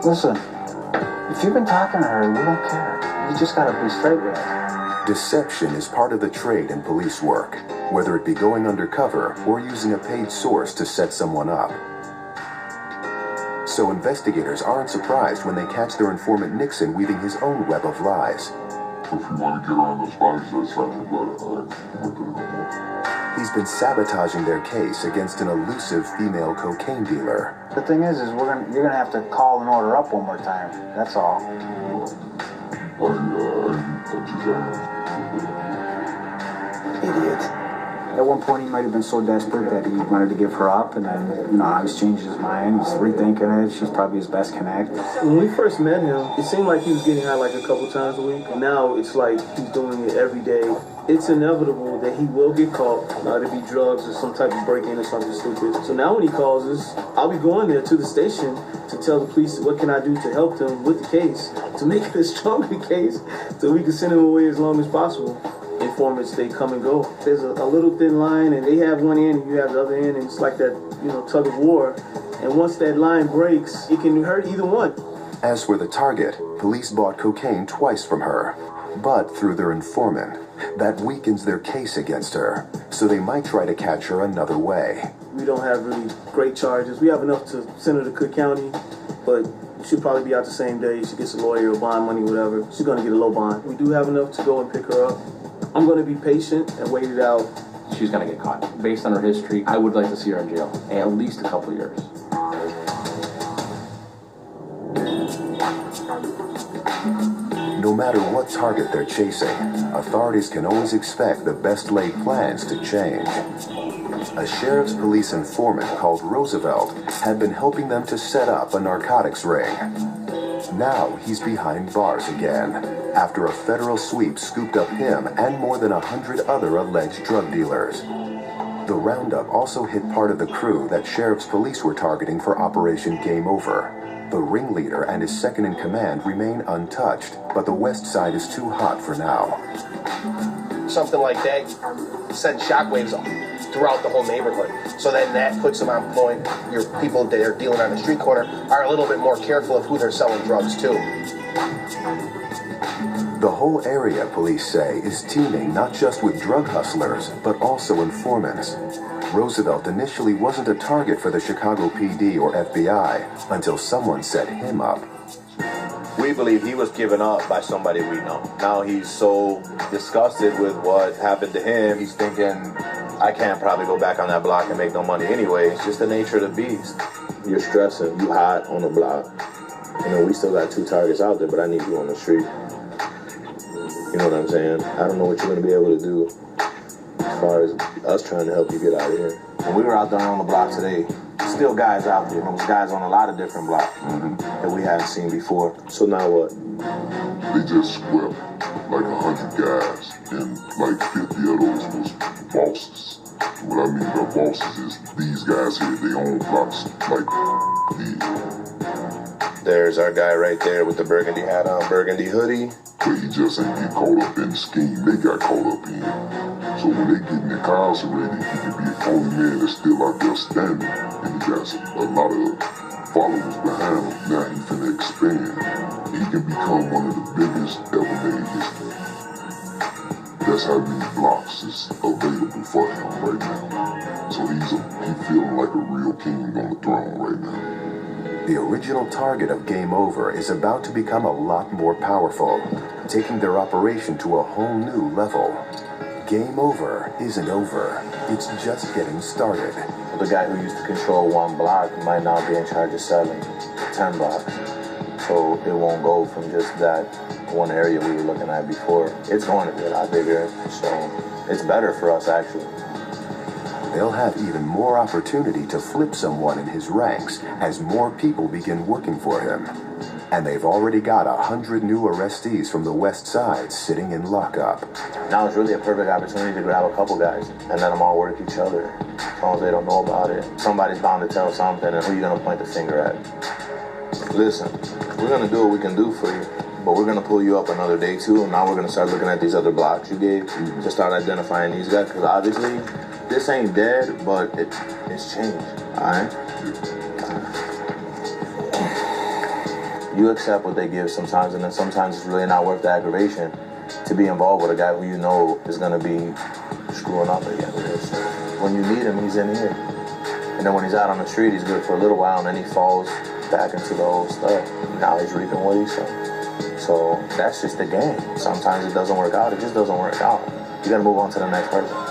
Listen, if you've been talking to her, we don't care. You just gotta be straight with us. Deception is part of the trade in police work, whether it be going undercover or using a paid source to set someone up. So investigators aren't surprised when they catch their informant Nixon weaving his own web of lies. If you want to get around those bodies, that's fine, but I won't do it no more. He's been sabotaging their case against an elusive female cocaine dealer. The thing is you're gonna have to call and order up one more time. That's all. Idiot. At one point, he might have been so desperate that he wanted to give her up, and then, he's changed his mind. He's rethinking it. She's probably his best connect. When we first met him, it seemed like he was getting high like a couple times a week. And now it's like he's doing it every day. It's inevitable that he will get caught. It'll be drugs or some type of break-in or something stupid. So now when he calls us, I'll be going there to the station to tell the police what can I do to help them with the case, to make it a stronger case, so we can send him away as long as possible. Informants, they come and go. There's a little thin line, and they have one end and you have the other end, and it's like that, tug of war. And once that line breaks, it can hurt either one. As for the target, police bought cocaine twice from her, but through their informant. That weakens their case against her, so they might try to catch her another way. We don't have really great charges. We have enough to send her to Cook County, but she'll probably be out the same day. She gets a lawyer or bond money, whatever. She's going to get a low bond. We do have enough to go and pick her up. I'm going to be patient and wait it out. She's going to get caught. Based on her history, I would like to see her in jail. At least a couple years. No matter what target they're chasing, authorities can always expect the best-laid plans to change. A sheriff's police informant called Roosevelt had been helping them to set up a narcotics ring. Now he's behind bars again, after a federal sweep scooped up him and more than 100 other alleged drug dealers. The roundup also hit part of the crew that sheriff's police were targeting for Operation Game Over. The ringleader and his second-in-command remain untouched, but the Westside is too hot for now. Something like that sends shockwaves throughout the whole neighborhood. So then that puts them on point. Your people that are dealing on the street corner are a little bit more careful of who they're selling drugs to. The whole area, police say, is teeming not just with drug hustlers, but also informants. Roosevelt initially wasn't a target for the Chicago PD or FBI until someone set him up. We believe he was given up by somebody we know. Now he's so disgusted with what happened to him, he's thinking, I can't probably go back on that block and make no money anyway. It's just the nature of the beast. You're stressing, you hot on the block. We still got 2 targets out there, but I need you on the street. You know what I'm saying? I don't know what you're going to be able to do as far as us trying to help you get out of here. When we were out there on the block today, still guys out there. Those guys on a lot of different blocks that we haven't seen before. So now what? They just swept like 100 guys, and like 50 of those was bosses. What I mean by bosses is these guys here, they own blocks like There's our guy right there with the burgundy hat on, burgundy hoodie. But he just ain't get caught up in the scheme they got caught up in. So when they get incarcerated, he can be the only man that's still out there standing. And he got a lot of followers behind him. Now he finna expand. He can become one of the biggest ever made in history. That's how many blocks is available for him right now. So he feeling like a real king on the throne right now. The original target of Game Over is about to become a lot more powerful, taking their operation to a whole new level. Game Over isn't over. It's just getting started. The guy who used to control 1 block might now be in charge of 7, 10 blocks. So it won't go from just that one area we were looking at before. It's going to be a lot bigger, so it's better for us actually. They'll have even more opportunity to flip someone in his ranks as more people begin working for him. And they've already got 100 new arrestees from the Westside sitting in lockup. Now it's really a perfect opportunity to grab a couple guys and let them all work each other. As long as they don't know about it. Somebody's bound to tell something, and who are you going to point the finger at? Listen, we're going to do what we can do for you, but we're going to pull you up another day too, and now we're going to start looking at these other blocks you gave to start identifying these guys, because obviously this ain't dead, but it's changed, all right? You accept what they give sometimes, and then sometimes it's really not worth the aggravation to be involved with a guy who you know is going to be screwing up at the end of this. So when you need him, he's in here. And then when he's out on the street, he's good for a little while, and then he falls back into the old stuff. Now he's reaping what he sowed. So that's just the game. Sometimes it doesn't work out. It just doesn't work out. You got to move on to the next person.